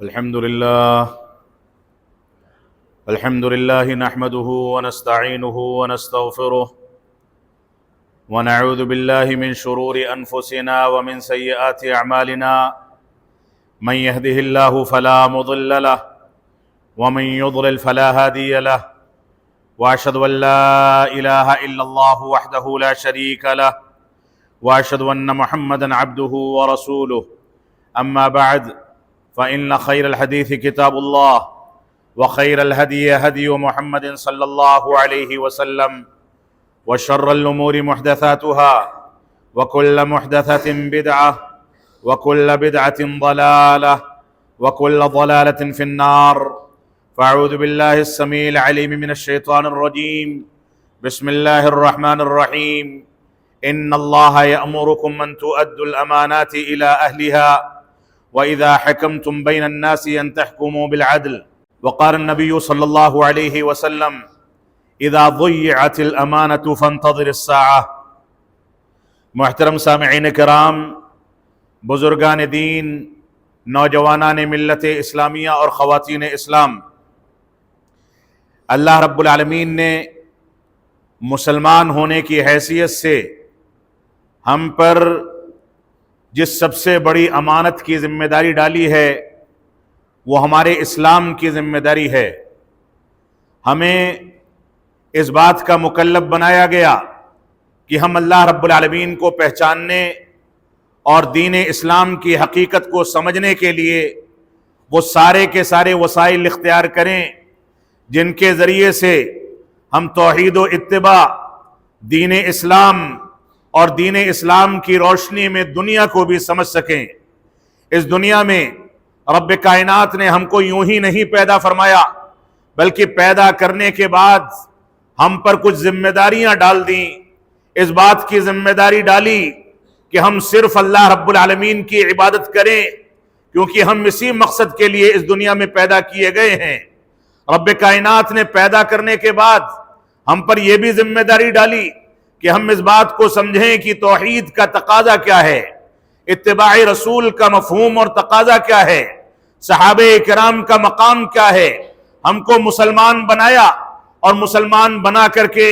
الحمد لله نحمده ونستعينه ونستغفره ونعوذ بالله من شرور أنفسنا ومن سيئات أعمالنا من يهده الله فلا مضل له ومن يضلل فلا هادي له وأشهد أن لا إله إلا الله وحده لا شريك له وأشهد أن محمدا عبده ورسوله أما بعد فإن خير الحديث كتاب الله وخير الهدي هدي محمد صلى الله عليه وسلم وشر الأمور محدثاتها وكل محدثة بدعة وكل بدعة ضلالة وكل ضلالة في النار فأعوذ بالله السميع العليم من الشيطان الرجيم بسم الله الرحمن الرحيم إن الله يأمركم أن تؤدوا الأمانات إلى أهلها وإذا حكمتم بين الناس أن تحكموا بالعدل وقال النبي صلى الله عليه وسلم إذا ضيعت الأمانة فانتظر الساعة۔ محترم سامعین کرام، بزرگان دین، نوجوانان ملت اسلامیہ اور خواتین اسلام، اللہ رب العالمین نے مسلمان ہونے کی حیثیت سے ہم پر جس سب سے بڑی امانت کی ذمہ داری ڈالی ہے وہ ہمارے اسلام کی ذمہ داری ہے۔ ہمیں اس بات کا مکلف بنایا گیا کہ ہم اللہ رب العالمین کو پہچاننے اور دین اسلام کی حقیقت کو سمجھنے کے لیے وہ سارے کے سارے وسائل اختیار کریں جن کے ذریعے سے ہم توحید و اتباع، دین اسلام اور دین اسلام کی روشنی میں دنیا کو بھی سمجھ سکیں۔ اس دنیا میں رب کائنات نے ہم کو یوں ہی نہیں پیدا فرمایا، بلکہ پیدا کرنے کے بعد ہم پر کچھ ذمہ داریاں ڈال دیں۔ اس بات کی ذمہ داری ڈالی کہ ہم صرف اللہ رب العالمین کی عبادت کریں، کیونکہ ہم اسی مقصد کے لیے اس دنیا میں پیدا کیے گئے ہیں۔ رب کائنات نے پیدا کرنے کے بعد ہم پر یہ بھی ذمہ داری ڈالی کہ ہم اس بات کو سمجھیں کہ توحید کا تقاضا کیا ہے، اتباع رسول کا مفہوم اور تقاضا کیا ہے، صحابہ کرام کا مقام کیا ہے۔ ہم کو مسلمان بنایا اور مسلمان بنا کر کے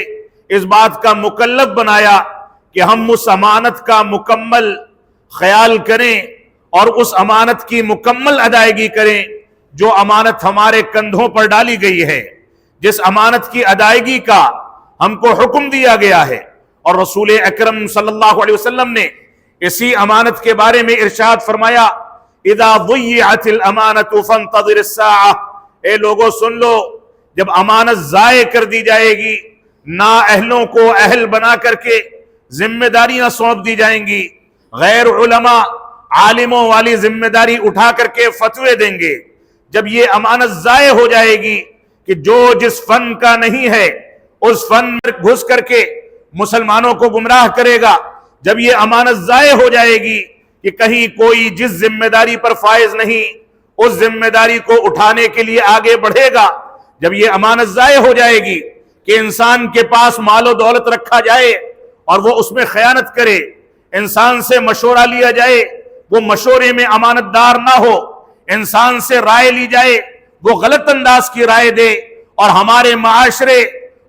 اس بات کا مکلف بنایا کہ ہم اس امانت کا مکمل خیال کریں اور اس امانت کی مکمل ادائیگی کریں جو امانت ہمارے کندھوں پر ڈالی گئی ہے، جس امانت کی ادائیگی کا ہم کو حکم دیا گیا ہے۔ اور رسول اکرم صلی اللہ علیہ وسلم نے اسی امانت کے بارے میں ارشاد فرمایا اذا ضیعت الامانۃ فانتظر الساعہ، اے لوگوں سن لو، جب امانت ضائع کر دی جائے گی، نااہلوں کو اہل بنا کر کے ذمہ داریاں سونپ دی جائیں گی، غیر علماء عالموں والی ذمہ داری اٹھا کر کے فتوے دیں گے، جب یہ امانت ضائع ہو جائے گی کہ جو جس فن کا نہیں ہے اس فن میں گھس کر کے مسلمانوں کو گمراہ کرے گا، جب یہ امانت ضائع ہو جائے گی کہ کہیں کوئی جس ذمہ داری پر فائز نہیں اس ذمہ داری کو اٹھانے کے لیے آگے بڑھے گا، جب یہ امانت ضائع ہو جائے گی کہ انسان کے پاس مال و دولت رکھا جائے اور وہ اس میں خیانت کرے، انسان سے مشورہ لیا جائے وہ مشورے میں امانت دار نہ ہو، انسان سے رائے لی جائے وہ غلط انداز کی رائے دے، اور ہمارے معاشرے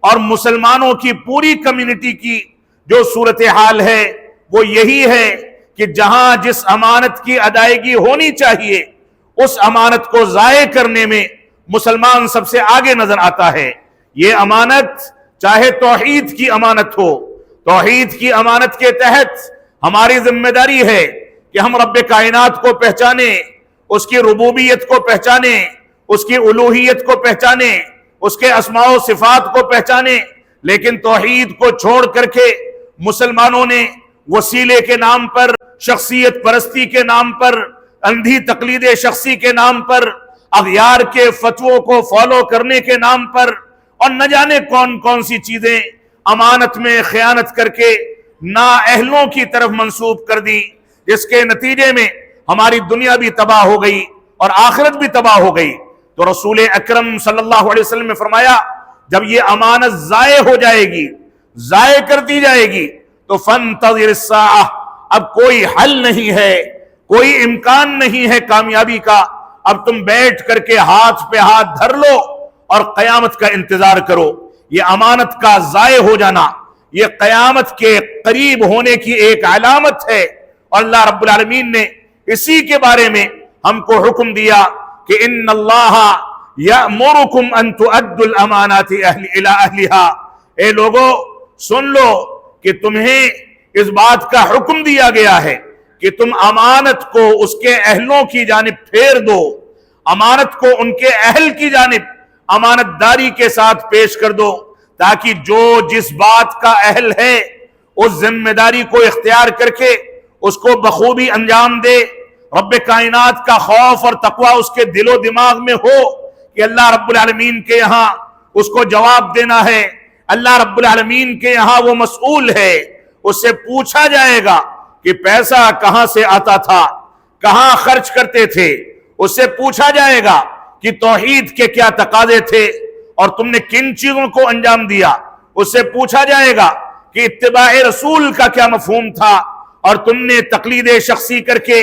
اور مسلمانوں کی پوری کمیونٹی کی جو صورتحال ہے وہ یہی ہے کہ جہاں جس امانت کی ادائیگی ہونی چاہیے اس امانت کو ضائع کرنے میں مسلمان سب سے آگے نظر آتا ہے۔ یہ امانت چاہے توحید کی امانت ہو، توحید کی امانت کے تحت ہماری ذمہ داری ہے کہ ہم رب کائنات کو پہچانیں، اس کی ربوبیت کو پہچانیں، اس کی الوہیت کو پہچانیں، اس کے اسماء و صفات کو پہچانیں، لیکن توحید کو چھوڑ کر کے مسلمانوں نے وسیلے کے نام پر، شخصیت پرستی کے نام پر، اندھی تقلید شخصی کے نام پر، اغیار کے فتووں کو فالو کرنے کے نام پر، اور نہ جانے کون کون سی چیزیں امانت میں خیانت کر کے نااہلوں کی طرف منسوب کر دی، جس کے نتیجے میں ہماری دنیا بھی تباہ ہو گئی اور آخرت بھی تباہ ہو گئی۔ تو رسول اکرم صلی اللہ علیہ وسلم نے فرمایا جب یہ امانت ضائع ہو جائے گی، ضائع کر دی جائے گی تو فانتظر الساعہ، اب کوئی حل نہیں ہے، کوئی امکان نہیں ہے کامیابی کا اب تم بیٹھ کر کے ہاتھ پہ ہاتھ دھر لو اور قیامت کا انتظار کرو۔ یہ امانت کا ضائع ہو جانا یہ قیامت کے قریب ہونے کی ایک علامت ہے، اور اللہ رب العالمین نے اسی کے بارے میں ہم کو حکم دیا کہ ان اللہ یأمرکم ان تؤدوا الامانات الی اہلہا۔ اے لوگو سن لو کہ تمہیں اس بات کا حکم دیا گیا ہے کہ تم امانت کو اس کے اہلوں کی جانب پھیر دو، امانت کو ان کے اہل کی جانب امانت داری کے ساتھ پیش کر دو، تاکہ جو جس بات کا اہل ہے اس ذمہ داری کو اختیار کر کے اس کو بخوبی انجام دے۔ رب کائنات کا خوف اور تقوی اس کے دل و دماغ میں ہو کہ اللہ رب العالمین کے یہاں اس کو جواب دینا ہے، اللہ رب العالمین کے یہاں وہ مسئول ہے، اس سے پوچھا جائے گا کہ پیسہ کہاں سے آتا تھا، کہاں خرچ کرتے تھے، اس سے پوچھا جائے گا کہ توحید کے کیا تقاضے تھے اور تم نے کن چیزوں کو انجام دیا، اس سے پوچھا جائے گا کہ اتباع رسول کا کیا مفہوم تھا اور تم نے تقلید شخصی کر کے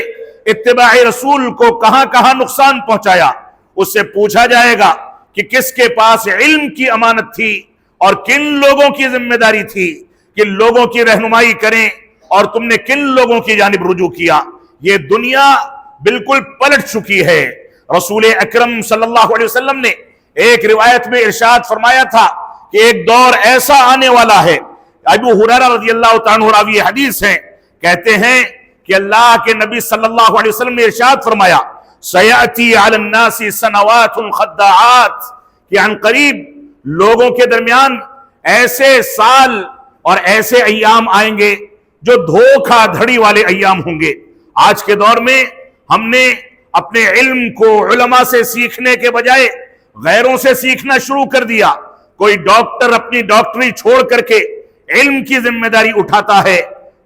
اتباع رسول کو کہاں کہاں نقصان پہنچایا، اس سے پوچھا جائے گا کہ کس کے پاس علم کی امانت تھی اور کن لوگوں کی ذمہ داری تھی کہ لوگوں کی رہنمائی کریں اور تم نے کن لوگوں کی جانب رجوع کیا۔ یہ دنیا بالکل پلٹ چکی ہے۔ رسول اکرم صلی اللہ علیہ وسلم نے ایک روایت میں ارشاد فرمایا تھا کہ ایک دور ایسا آنے والا ہے، ابو ہریرہ رضی اللہ تعالیٰ عنہ راوی حدیث ہیں، کہتے ہیں کہ اللہ کے نبی صلی اللہ علیہ وسلم نے ارشاد فرمایا سیأتی علی الناس سنوات خداعات، کہ عن قریب لوگوں کے درمیان ایسے سال اور ایسے ایام آئیں گے جو دھوکہ دھڑی والے ایام ہوں گے۔ آج کے دور میں ہم نے اپنے علم کو علماء سے سیکھنے کے بجائے غیروں سے سیکھنا شروع کر دیا۔ کوئی ڈاکٹر اپنی ڈاکٹری چھوڑ کر کے علم کی ذمہ داری اٹھاتا ہے،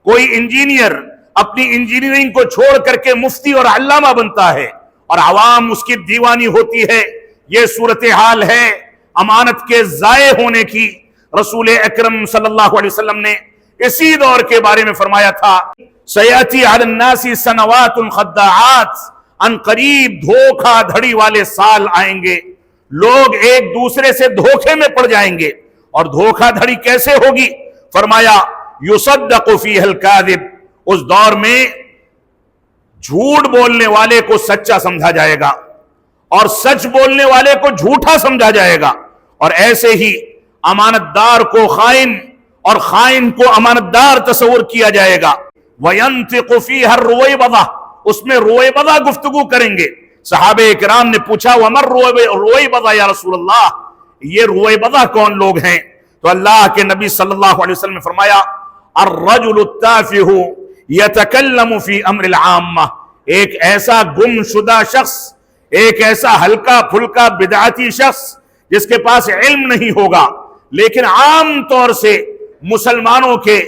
کوئی انجینئر اپنی انجینئرنگ کو چھوڑ کر کے مفتی اور علامہ بنتا ہے، اور عوام اس کی دیوانی ہوتی ہے۔ یہ صورتحال ہے امانت کے ضائع ہونے کی۔ رسول اکرم صلی اللہ علیہ وسلم نے اسی دور کے بارے میں فرمایا تھا سیاتی علی الناس سنوات خداعات، ان قریب دھوکہ دھڑی والے سال آئیں گے، لوگ ایک دوسرے سے دھوکے میں پڑ جائیں گے۔ اور دھوکہ دھڑی کیسے ہوگی؟ فرمایا یصدق فیہ الکاذب، اس دور میں جھوٹ بولنے والے کو سچا سمجھا جائے گا اور سچ بولنے والے کو جھوٹا سمجھا جائے گا، اور ایسے ہی امانت دار کو خائن اور خائن کو امانت دار تصور کیا جائے گا۔ وَيَنْتِقُ فِيهَا الرُّوَيْبَضَةُ، اس میں رویبضہ گفتگو کریں گے۔ صحابہ کرام نے پوچھا وَمَا الرُّوَيْبَضَةُ یا رسول اللہ، یہ رویبضہ کون لوگ ہیں؟ تو اللہ کے نبی صلی اللہ علیہ وسلم نے فرمایا الرجل التافہ یتکلم فی امر العامہ، ایک ایسا گم شدہ شخص، ایک ایسا ہلکا پھلکا بدعتی شخص جس کے پاس علم نہیں ہوگا لیکن عام طور سے مسلمانوں کے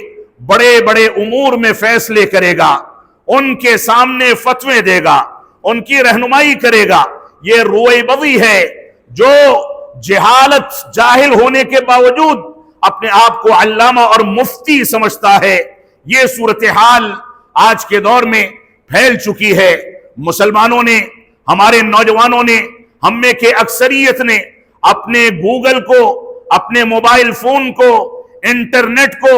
بڑے بڑے امور میں فیصلے کرے گا، ان کے سامنے فتوے دے گا، ان کی رہنمائی کرے گا۔ یہ رویبضی ہے جو جہالت جاہل ہونے کے باوجود اپنے آپ کو علامہ اور مفتی سمجھتا ہے۔ یہ صورتحال آج کے دور میں پھیل چکی ہے۔ مسلمانوں نے، ہمارے نوجوانوں نے، ہم میں کے اکثریت نے اپنے گوگل کو، اپنے موبائل فون کو، انٹرنیٹ کو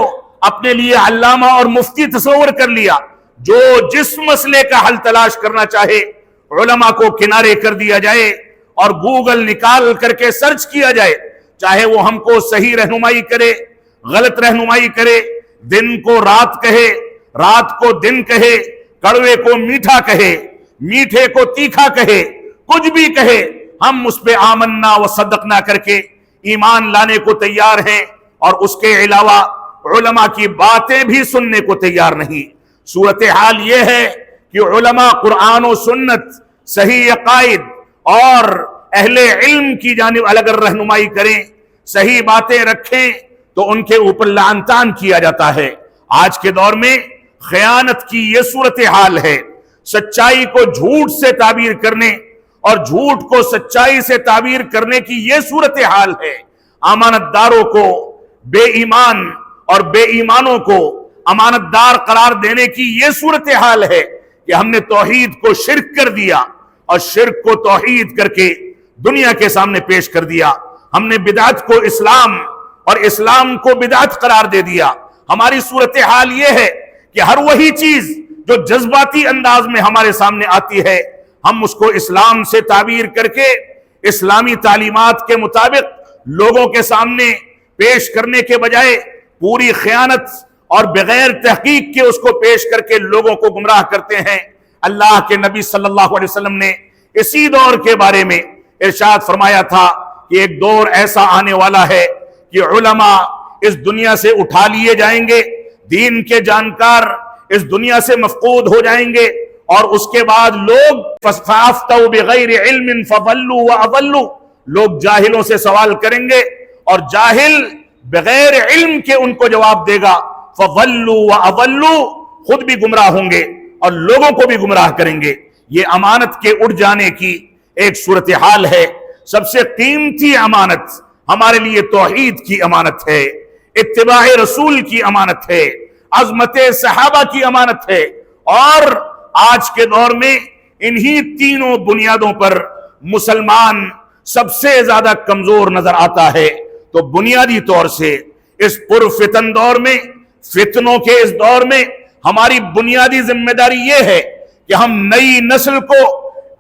اپنے لیے علامہ اور مفتی تصور کر لیا۔ جو جس مسئلے کا حل تلاش کرنا چاہے علماء کو کنارے کر دیا جائے اور گوگل نکال کر کے سرچ کیا جائے، چاہے وہ ہم کو صحیح رہنمائی کرے، غلط رہنمائی کرے، دن کو رات کہے، رات کو دن کہے، کڑوے کو میٹھا کہے، میٹھے کو تیکھا کہے، کچھ بھی کہے، ہم اس پہ آمنا و صدقنا کر کے ایمان لانے کو تیار ہیں، اور اس کے علاوہ علماء کی باتیں بھی سننے کو تیار نہیں۔ صورتحال یہ ہے کہ علماء قرآن و سنت، صحیح عقائد اور اہل علم کی جانب اگر رہنمائی کریں، صحیح باتیں رکھیں تو ان کے اوپر لعن طعن کیا جاتا ہے۔ آج کے دور میں خیانت کی یہ صورتحال ہے، سچائی کو جھوٹ سے تعبیر کرنے اور جھوٹ کو سچائی سے تعبیر کرنے کی یہ صورتحال ہے۔ امانت داروں کو بے ایمان اور بے ایمانوں کو امانت دار قرار دینے کی یہ صورتحال ہے کہ ہم نے توحید کو شرک کر دیا اور شرک کو توحید کر کے دنیا کے سامنے پیش کر دیا. ہم نے بدعت کو اسلام اور اسلام کو بدعت قرار دے دیا. ہماری صورتحال یہ ہے کہ ہر وہی چیز جو جذباتی انداز میں ہمارے سامنے آتی ہے ہم اس کو اسلام سے تعبیر کر کے اسلامی تعلیمات کے مطابق لوگوں کے سامنے پیش کرنے کے بجائے پوری خیانت اور بغیر تحقیق کے اس کو پیش کر کے لوگوں کو گمراہ کرتے ہیں. اللہ کے نبی صلی اللہ علیہ وسلم نے اسی دور کے بارے میں ارشاد فرمایا تھا کہ ایک دور ایسا آنے والا ہے کہ علماء اس دنیا سے اٹھا لیے جائیں گے, دین کے جانکار اس دنیا سے مفقود ہو جائیں گے, اور اس کے بعد لوگ فَأَفْتَوْا بِغَيْرِ عِلْمٍ فَضَلُّوا وَأَضَلُّوا, لوگ جاہلوں سے سوال کریں گے اور جاہل بغیر علم کے ان کو جواب دے گا. فَضَلُّوا وَأَضَلُّوا, خود بھی گمراہ ہوں گے اور لوگوں کو بھی گمراہ کریں گے. یہ امانت کے اڑ جانے کی ایک صورتحال ہے. سب سے قیمتی امانت ہمارے لیے توحید کی امانت ہے, اتباع رسول کی امانت ہے, عظمت صحابہ کی امانت ہے. اور آج کے دور میں انہی تینوں بنیادوں پر مسلمان سب سے زیادہ کمزور نظر آتا ہے. تو بنیادی طور سے اس پرفتن دور میں, فتنوں کے اس دور میں ہماری بنیادی ذمہ داری یہ ہے کہ ہم نئی نسل کو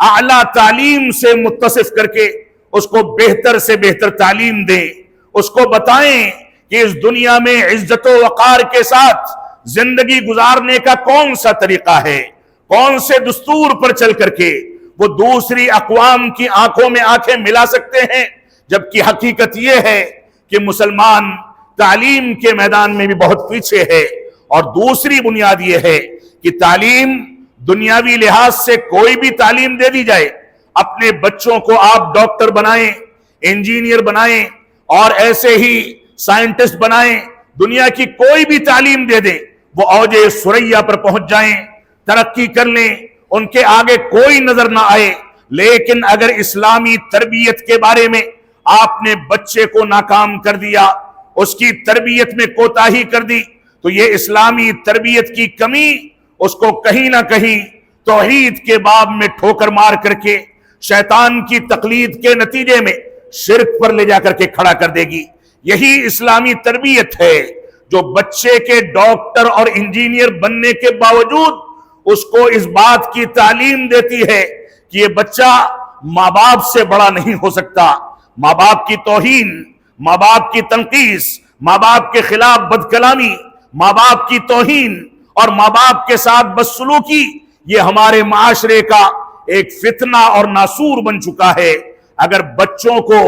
اعلیٰ تعلیم سے متصف کر کے اس کو بہتر سے بہتر تعلیم دیں, اس کو بتائیں کہ اس دنیا میں عزت و وقار کے ساتھ زندگی گزارنے کا کون سا طریقہ ہے, کون سے دستور پر چل کر کے وہ دوسری اقوام کی آنکھوں میں آنکھیں ملا سکتے ہیں. جبکہ حقیقت یہ ہے کہ مسلمان تعلیم کے میدان میں بھی بہت پیچھے ہے. اور دوسری بنیاد یہ ہے کہ تعلیم دنیاوی لحاظ سے کوئی بھی تعلیم دے دی جائے, اپنے بچوں کو آپ ڈاکٹر بنائیں, انجینئر بنائیں اور ایسے ہی سائنٹسٹ بنائیں, دنیا کی کوئی بھی تعلیم دے دیں, وہ اوج ثریا پر پہنچ جائیں, ترقی کر لیں, ان کے آگے کوئی نظر نہ آئے. لیکن اگر اسلامی تربیت کے بارے میں آپ نے بچے کو ناکام کر دیا, اس کی تربیت میں کوتاہی کر دی, تو یہ اسلامی تربیت کی کمی اس کو کہیں نہ کہیں توحید کے باب میں ٹھوکر مار کر کے شیطان کی تقلید کے نتیجے میں شرک پر لے جا کر کے کھڑا کر دے گی. یہی اسلامی تربیت ہے جو بچے کے ڈاکٹر اور انجینئر بننے کے باوجود اس کو اس بات کی تعلیم دیتی ہے کہ یہ بچہ ماں باپ سے بڑا نہیں ہو سکتا. ماں باپ کی توہین, ماں باپ کی تنقیص, ماں باپ کے خلاف بد کلامی, ماں باپ کی توہین اور ماں باپ کے ساتھ بدسلوکی, یہ ہمارے معاشرے کا ایک فتنہ اور ناسور بن چکا ہے. اگر بچوں کو,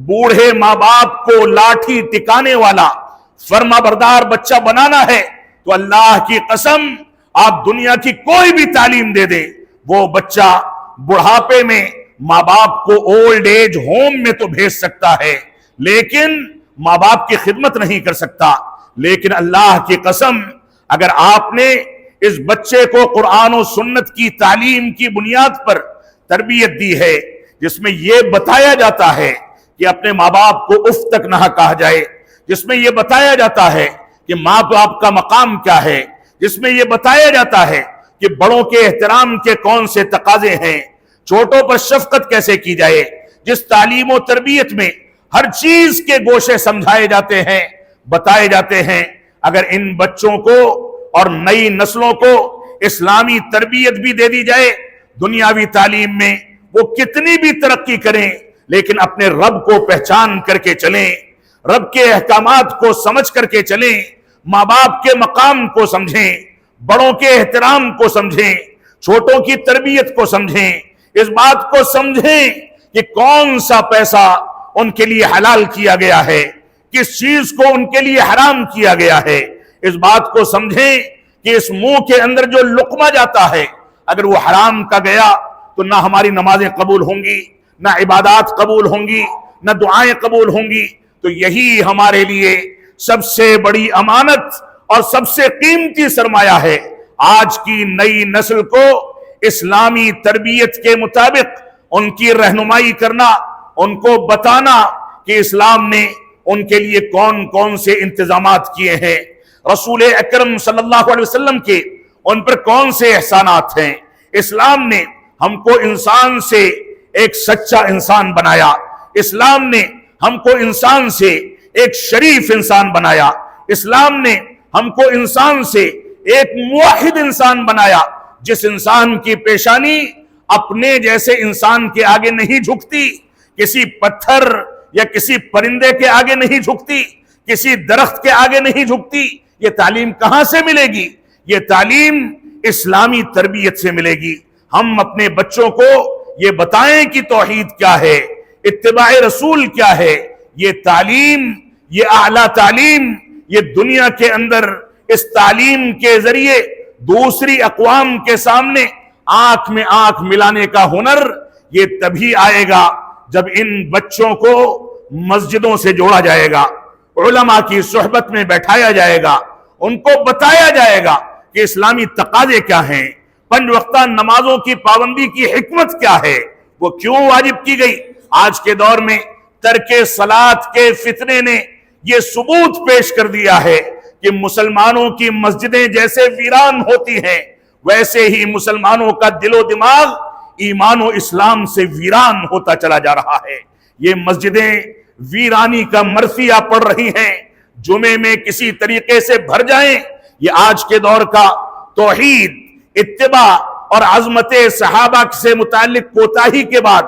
بوڑھے ماں باپ کو لاٹھی ٹکانے والا فرما بردار بچہ بنانا ہے تو اللہ کی قسم آپ دنیا کی کوئی بھی تعلیم دے دیں, وہ بچہ بڑھاپے میں ماں باپ کو اولڈ ایج ہوم میں تو بھیج سکتا ہے لیکن ماں باپ کی خدمت نہیں کر سکتا. لیکن اللہ کی قسم اگر آپ نے اس بچے کو قرآن و سنت کی تعلیم کی بنیاد پر تربیت دی ہے, جس میں یہ بتایا جاتا ہے کہ اپنے ماں باپ کو اف تک نہ کہا جائے, جس میں یہ بتایا جاتا ہے کہ ماں باپ کا مقام کیا ہے, جس میں یہ بتایا جاتا ہے کہ بڑوں کے احترام کے کون سے تقاضے ہیں, چھوٹوں پر شفقت کیسے کی جائے, جس تعلیم و تربیت میں ہر چیز کے گوشے سمجھائے جاتے ہیں, بتائے جاتے ہیں, اگر ان بچوں کو اور نئی نسلوں کو اسلامی تربیت بھی دے دی جائے, دنیاوی تعلیم میں وہ کتنی بھی ترقی کریں لیکن اپنے رب کو پہچان کر کے چلیں, رب کے احکامات کو سمجھ کر کے چلیں, ماں باپ کے مقام کو سمجھیں, بڑوں کے احترام کو سمجھیں, چھوٹوں کی تربیت کو سمجھیں, اس بات کو سمجھیں کہ کون سا پیسہ ان کے لیے حلال کیا گیا ہے, کس چیز کو ان کے لیے حرام کیا گیا ہے, اس بات کو سمجھیں کہ اس منہ کے اندر جو لقمہ جاتا ہے اگر وہ حرام کا گیا تو نہ ہماری نمازیں قبول ہوں گی, نہ عبادات قبول ہوں گی, نہ دعائیں قبول ہوں گی. تو یہی ہمارے لیے سب سے بڑی امانت اور سب سے قیمتی سرمایہ ہے. آج کی نئی نسل کو اسلامی تربیت کے مطابق ان کی رہنمائی کرنا, ان کو بتانا کہ اسلام نے ان کے لیے کون کون سے انتظامات کیے ہیں, رسول اکرم صلی اللہ علیہ وسلم کے ان پر کون سے احسانات ہیں, اسلام نے ہم کو انسان سے ایک سچا انسان بنایا، اسلام نے ہم کو انسان سے ایک شریف انسان بنایا، اسلام نے ہم کو انسان سے ایک موحد انسان بنایا، جس انسان کی پیشانی اپنے جیسے انسان کے آگے نہیں جھکتی، کسی پتھر یا کسی پرندے کے آگے نہیں جھکتی، کسی درخت کے آگے نہیں جھکتی۔ یہ تعلیم کہاں سے ملے گی؟ یہ تعلیم اسلامی تربیت سے ملے گی۔ ہم اپنے بچوں کو یہ بتائیں کہ توحید کیا ہے، اتباع رسول کیا ہے۔ یہ تعلیم، یہ اعلیٰ تعلیم، یہ دنیا کے اندر اس تعلیم کے ذریعے دوسری اقوام کے سامنے آنکھ میں آنکھ ملانے کا ہنر یہ تبھی آئے گا جب ان بچوں کو مسجدوں سے جوڑا جائے گا، علماء کی صحبت میں بیٹھایا جائے گا، ان کو بتایا جائے گا کہ اسلامی تقاضے کیا ہیں، 5 وقتہ نمازوں کی پابندی کی حکمت کیا ہے، وہ کیوں واجب کی گئی۔ آج کے دور میں ترک صلاۃ کے فتنے نے یہ ثبوت پیش کر دیا ہے کہ مسلمانوں کی مسجدیں جیسے ویران ہوتی ہیں، ویسے ہی مسلمانوں کا دل و دماغ ایمان و اسلام سے ویران ہوتا چلا جا رہا ہے۔ یہ مسجدیں ویرانی کا مرثیہ پڑھ رہی ہیں، جمعے میں کسی طریقے سے بھر جائیں۔ یہ آج کے دور کا توحید، اتباع اور عظمت صحابہ سے متعلق کوتاہی کے بعد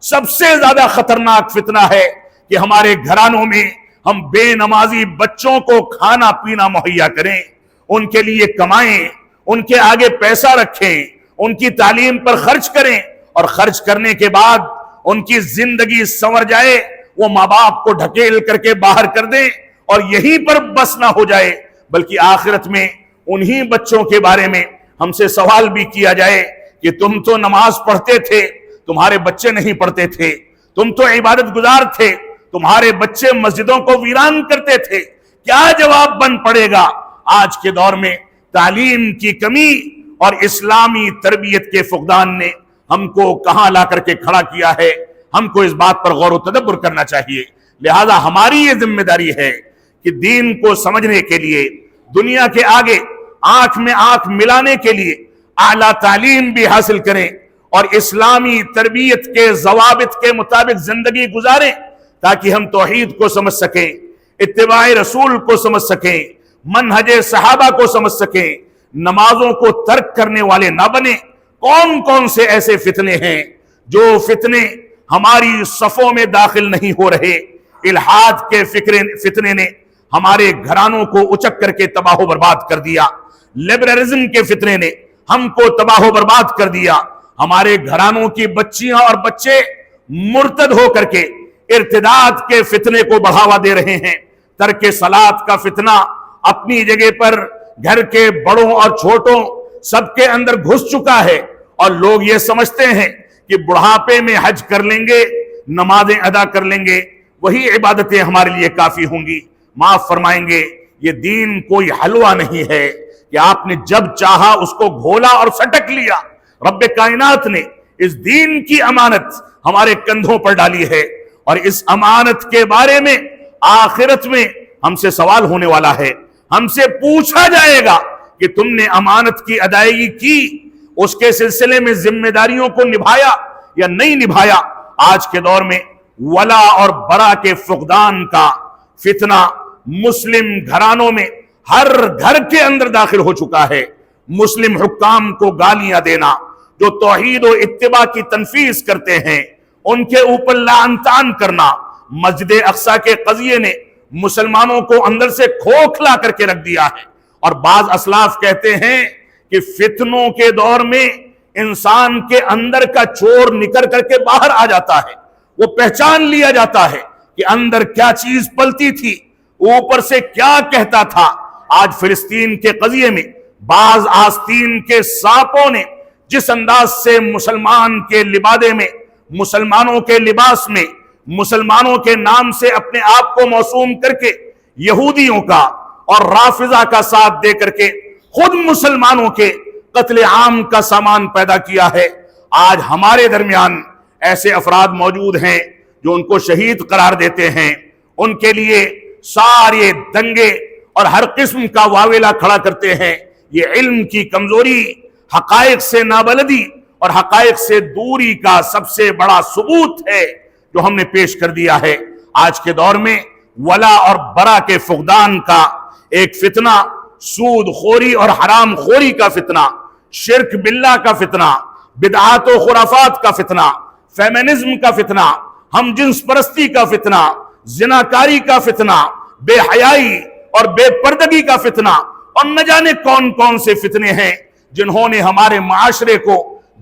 سب سے زیادہ خطرناک فتنہ ہے کہ ہمارے گھرانوں میں ہم بے نمازی بچوں کو کھانا پینا مہیا کریں، ان کے لیے کمائیں، ان کے آگے پیسہ رکھیں، ان کی تعلیم پر خرچ کریں، اور خرچ کرنے کے بعد ان کی زندگی سنور جائے وہ ماں باپ کو ڈھکیل کر کے باہر کر دیں اور یہیں پر بس نہ ہو جائے، بلکہ آخرت میں انہی بچوں کے بارے میں ہم سے سوال بھی کیا جائے کہ تم تو نماز پڑھتے تھے، تمہارے بچے نہیں پڑھتے تھے، تم تو عبادت گزار تھے، تمہارے بچے مسجدوں کو ویران کرتے تھے۔ کیا جواب بن پڑے گا؟ آج کے دور میں تعلیم کی کمی اور اسلامی تربیت کے فقدان نے ہم کو کہاں لا کر کے کھڑا کیا ہے۔ ہم کو اس بات پر غور و تدبر کرنا چاہیے۔ لہذا ہماری یہ ذمہ داری ہے کہ دین کو سمجھنے کے لیے، دنیا کے آگے آنکھ میں آنکھ ملانے کے لیے اعلیٰ تعلیم بھی حاصل کریں اور اسلامی تربیت کے ضوابط کے مطابق زندگی گزاریں، تاکہ ہم توحید کو سمجھ سکیں، اتباع رسول کو سمجھ سکیں، منہج صحابہ کو سمجھ سکیں، نمازوں کو ترک کرنے والے نہ بنیں۔ کون کون سے ایسے فتنے ہیں جو فتنے ہماری صفوں میں داخل نہیں ہو رہے؟ الحاد کے فتنے نے ہمارے گھرانوں کو اچک کر کے تباہ و برباد کر دیا، لبرلزم کے فتنے نے ہم کو تباہ و برباد کر دیا، ہمارے گھرانوں کی بچیاں اور بچے مرتد ہو کر کے ارتداد کے فتنے کو بڑھاوا دے رہے ہیں۔ ترک صلاۃ کا فتنہ اپنی جگہ پر گھر کے بڑوں اور چھوٹوں سب کے اندر گھس چکا ہے، اور لوگ یہ سمجھتے ہیں کہ بڑھاپے میں حج کر لیں گے، نمازیں ادا کر لیں گے، وہی عبادتیں ہمارے لیے کافی ہوں گی۔ معاف فرمائیں گے، یہ دین کوئی حلوہ نہیں ہے کہ آپ نے جب چاہا اس کو گھولا اور سٹک لیا۔ رب کائنات نے اس دین کی امانت ہمارے کندھوں پر ڈالی ہے، اور اس امانت کے بارے میں آخرت میں ہم سے سوال ہونے والا ہے۔ ہم سے پوچھا جائے گا کہ تم نے امانت کی ادائیگی کی، اس کے سلسلے میں ذمہ داریوں کو نبھایا یا نہیں نبھایا۔ آج کے دور میں ولا اور برا کے فقدان کا فتنہ مسلم گھرانوں میں ہر گھر کے اندر داخل ہو چکا ہے۔ مسلم حکام کو گالیاں دینا، جو توحید و اتباع کی تنفیذ کرتے ہیں ان کے اوپر لعن طعن کرنا، مسجد اقصی کے قضیے نے مسلمانوں کو اندر سے کھوکھلا کر کے رکھ دیا ہے۔ اور بعض اسلاف کہتے ہیں کہ فتنوں کے دور میں انسان کے اندر کا چور نکل کر کے باہر آ جاتا ہے، وہ پہچان لیا جاتا ہے کہ اندر کیا چیز پلتی تھی، اوپر سے کیا کہتا تھا۔ آج فلسطین کے قضیے میں بعض آستین کے سانپوں نے جس انداز سے مسلمان کے لبادے میں، مسلمانوں کے لباس میں، مسلمانوں کے نام سے اپنے آپ کو موسوم کر کے یہودیوں کا اور رافضہ کا ساتھ دے کر کے خود مسلمانوں کے قتل عام کا سامان پیدا کیا ہے۔ آج ہمارے درمیان ایسے افراد موجود ہیں جو ان کو شہید قرار دیتے ہیں، ان کے لیے سارے دنگے اور ہر قسم کا واویلا کھڑا کرتے ہیں۔ یہ علم کی کمزوری، حقائق سے نابلدی اور حقائق سے دوری کا سب سے بڑا ثبوت ہے جو ہم نے پیش کر دیا ہے۔ آج کے دور میں ولا اور برا کے فقدان کا ایک فتنہ، سود خوری اور حرام خوری کا فتنہ، شرک باللہ کا فتنہ، بدعات و خرافات کا فتنہ، فیمنزم کا فتنہ، ہم جنس پرستی کا فتنہ، زناکاری کا فتنہ، بے حیائی اور بے پردگی کا فتنہ، اور نہ جانے کون کون سے فتنے ہیں جنہوں نے ہمارے معاشرے کو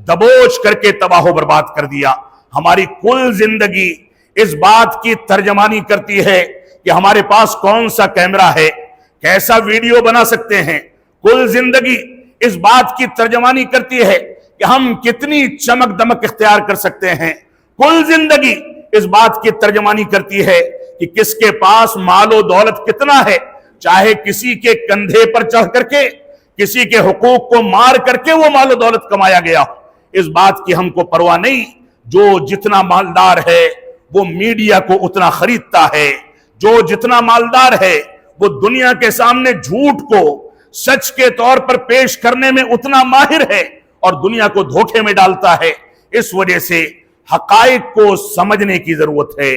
دبوچ کر کے تباہ و برباد کر دیا۔ ہماری کل زندگی اس بات کی ترجمانی کرتی ہے کہ ہمارے پاس کون سا کیمرہ ہے، کیسا ویڈیو بنا سکتے ہیں۔ کل زندگی اس بات کی ترجمانی کرتی ہے کہ ہم کتنی چمک دمک اختیار کر سکتے ہیں۔ کل زندگی اس بات کی ترجمانی کرتی ہے کہ کس کے پاس مال و دولت کتنا ہے، چاہے کسی کے کندھے پر چڑھ کر کے، کسی کے حقوق کو مار کر کے وہ مال و دولت کمایا گیا ہو۔ اس بات کی ہم کو پرواہ نہیں۔ جو جتنا مالدار ہے وہ میڈیا کو اتنا خریدتا ہے، جو جتنا مالدار ہے وہ دنیا کے سامنے جھوٹ کو سچ کے طور پر پیش کرنے میں اتنا ماہر ہے اور دنیا کو دھوکے میں ڈالتا ہے۔ اس وجہ سے حقائق کو سمجھنے کی ضرورت ہے۔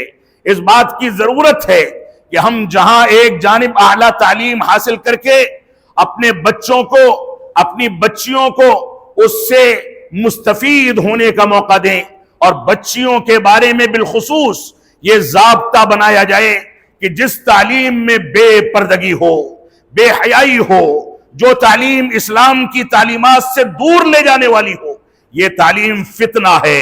اس بات کی ضرورت ہے کہ ہم جہاں ایک جانب اعلیٰ تعلیم حاصل کر کے اپنے بچوں کو، اپنی بچیوں کو اس سے مستفید ہونے کا موقع دیں، اور بچیوں کے بارے میں بالخصوص یہ ضابطہ بنایا جائے کہ جس تعلیم میں بے پردگی ہو، بے حیائی ہو، جو تعلیم اسلام کی تعلیمات سے دور لے جانے والی ہو، یہ تعلیم فتنہ ہے۔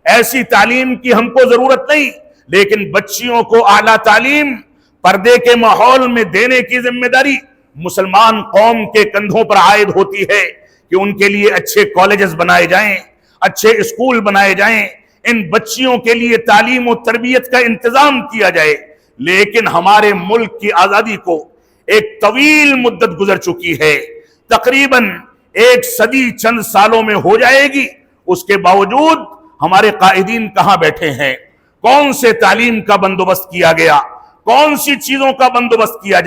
ایسی تعلیم کی ہم کو ضرورت نہیں، لیکن بچیوں کو اعلیٰ تعلیم پردے کے ماحول میں دینے کی ذمہ داری مسلمان قوم کے کندھوں پر عائد ہوتی ہے کہ ان کے لیے اچھے کالجز بنائے جائیں، اچھے اسکول بنائے جائیں، ان بچیوں کے لیے تعلیم و تربیت کا انتظام کیا جائے۔ لیکن ہمارے ملک کی آزادی کو ایک طویل مدت گزر چکی ہے، تقریباً 1 صدی چند سالوں میں ہو جائے گی، اس کے باوجود ہمارے قائدین کہاں بیٹھے ہیں؟ کون سے تعلیم کا بندوبست کیا گیا؟ کون سی چیزوں کا بندوبست کیا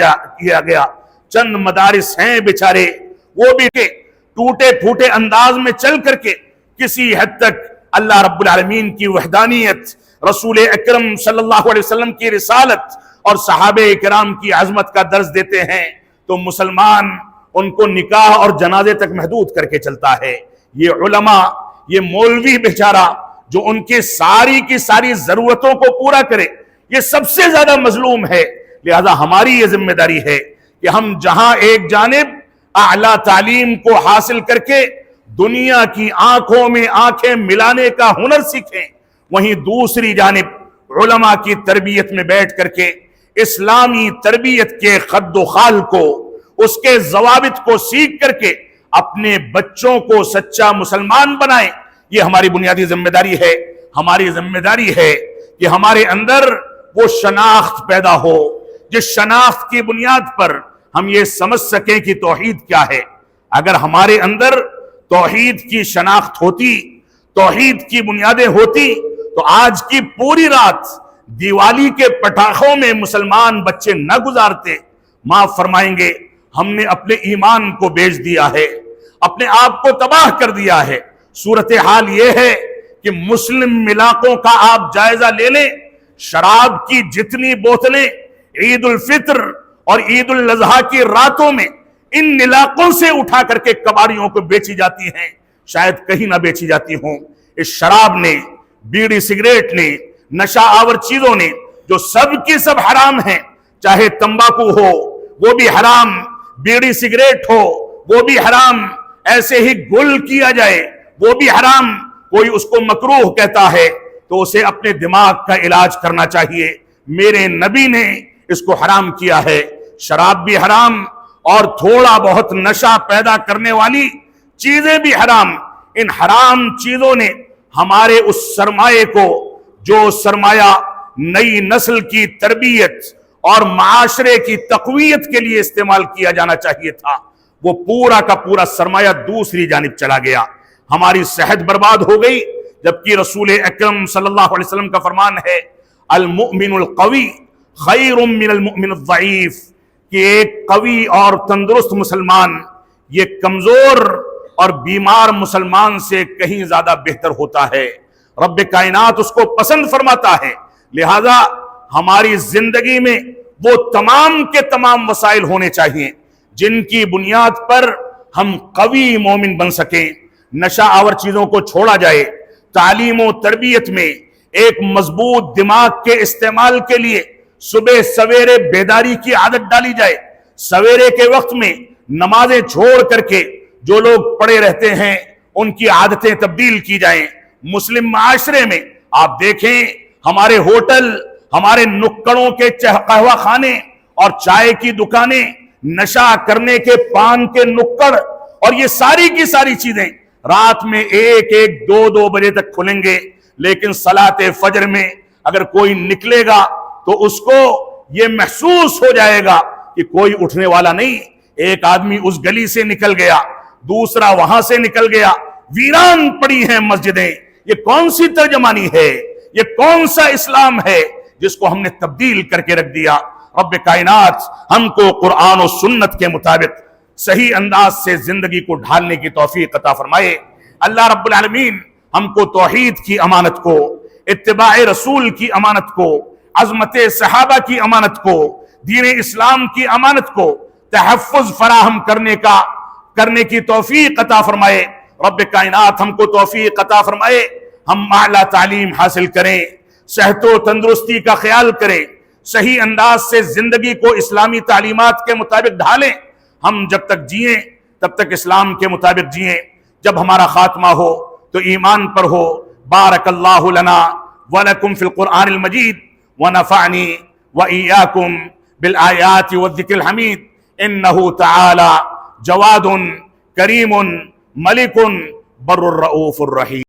گیا؟ چند مدارس ہیں بیچارے، وہ بھی ٹوٹے پھوٹے انداز میں چل کر کے کسی حد تک اللہ رب العالمین کی وحدانیت، رسول اکرم صلی اللہ علیہ وسلم کی رسالت اور صحابہ کرام کی عظمت کا درس دیتے ہیں، تو مسلمان ان کو نکاح اور جنازے تک محدود کر کے چلتا ہے۔ یہ علماء، یہ مولوی بیچارہ جو ان کی ساری ضرورتوں کو پورا کرے، یہ سب سے زیادہ مظلوم ہے۔ لہذا ہماری یہ ذمہ داری ہے کہ ہم جہاں ایک جانب اعلیٰ تعلیم کو حاصل کر کے دنیا کی آنکھوں میں آنکھیں ملانے کا ہنر سیکھیں، وہیں دوسری جانب علماء کی تربیت میں بیٹھ کر کے اسلامی تربیت کے خد و خال کو، اس کے ضوابط کو سیکھ کر کے اپنے بچوں کو سچا مسلمان بنائیں۔ یہ ہماری بنیادی ذمہ داری ہے۔ ہماری ذمہ داری ہے کہ ہمارے اندر وہ شناخت پیدا ہو جس شناخت کی بنیاد پر ہم یہ سمجھ سکیں کہ توحید کیا ہے۔ اگر ہمارے اندر توحید کی شناخت ہوتی، توحید کی بنیادیں ہوتی، تو آج کی پوری رات دیوالی کے پٹاخوں میں مسلمان بچے نہ گزارتے۔ معاف فرمائیں گے، ہم نے اپنے ایمان کو بیچ دیا ہے، اپنے آپ کو تباہ کر دیا ہے۔ صورتحال یہ ہے کہ مسلم علاقوں کا آپ جائزہ لے لیں، شراب کی جتنی بوتلیں عید الفطر اور عید الاضحیٰ کی راتوں میں ان علاقوں سے اٹھا کر کے کباڑیوں کو بیچی جاتی ہیں، شاید کہیں نہ بیچی جاتی ہوں۔ اس شراب نے، بیڑی سگریٹ نے، نشہ آور چیزوں نے، جو سب کی سب حرام ہیں، چاہے تمباکو ہو وہ بھی حرام، بیڑی سگریٹ ہو وہ بھی حرام، ایسے ہی گل کیا جائے وہ بھی حرام۔ کوئی اس کو مکروہ کہتا ہے تو اسے اپنے دماغ کا علاج کرنا چاہیے۔ میرے نبی نے اس کو حرام کیا ہے۔ شراب بھی حرام اور تھوڑا بہت نشہ پیدا کرنے والی چیزیں بھی حرام۔ ان حرام چیزوں نے ہمارے اس سرمایے کو، جو سرمایہ نئی نسل کی تربیت اور معاشرے کی تقویت کے لیے استعمال کیا جانا چاہیے تھا، وہ پورا کا پورا سرمایہ دوسری جانب چلا گیا۔ ہماری صحت برباد ہو گئی، جبکہ رسول اکرم صلی اللہ علیہ وسلم کا فرمان ہے المؤمن القوی خیر من المؤمن الضعیف، کہ ایک قوی اور تندرست مسلمان یہ کمزور اور بیمار مسلمان سے کہیں زیادہ بہتر ہوتا ہے۔ رب کائنات اس کو پسند فرماتا ہے، لہذا ہماری زندگی میں وہ تمام کے تمام وسائل ہونے چاہیے جن کی بنیاد پر ہم قوی مومن بن سکیں، نشہ آور چیزوں کو چھوڑا جائے، تعلیم و تربیت میں ایک مضبوط دماغ کے استعمال کے لیے صبح سویرے بیداری کی عادت ڈالی جائے، سویرے کے وقت میں نمازیں چھوڑ کر کے جو لوگ پڑے رہتے ہیں ان کی عادتیں تبدیل کی جائیں۔ مسلم معاشرے میں آپ دیکھیں ہمارے ہوٹل، ہمارے نکڑوں کے قہوہ خانے اور چائے کی دکانیں، نشہ کرنے کے پان کے نکڑ اور یہ ساری کی ساری چیزیں رات میں 1-2 بجے تک کھلیں گے، لیکن صلاۃ فجر میں اگر کوئی نکلے گا تو اس کو یہ محسوس ہو جائے گا کہ کوئی اٹھنے والا نہیں، ایک آدمی اس گلی سے نکل گیا، دوسرا وہاں سے نکل گیا، ویران پڑی ہیں مسجدیں۔ یہ کون سی ترجمانی ہے؟ یہ کون سا اسلام ہے جس کو ہم نے تبدیل کر کے رکھ دیا؟ رب کائنات ہم کو قرآن و سنت کے مطابق صحیح انداز سے زندگی کو ڈھالنے کی توفیق عطا فرمائے۔ اللہ رب العالمین ہم کو توحید کی امانت کو، اتباع رسول کی امانت کو، عظمت صحابہ کی امانت کو، دین اسلام کی امانت کو تحفظ فراہم کرنے کی توفیق عطا فرمائے۔ رب کائنات ہم کو توفیق عطا فرمائے، ہم اعلیٰ تعلیم حاصل کریں، صحت و تندرستی کا خیال کریں، صحیح انداز سے زندگی کو اسلامی تعلیمات کے مطابق ڈھالیں۔ ہم جب تک جئیں تب تک اسلام کے مطابق جئیں، جب ہمارا خاتمہ ہو تو ایمان پر ہو۔ بارک اللہ لنا ولکم فی القرآن المجید ونفعنی وإیاکم بالآیات والذکر الحمید انہ تعالی جواد کریم ملک بر الرؤوف الرحیم۔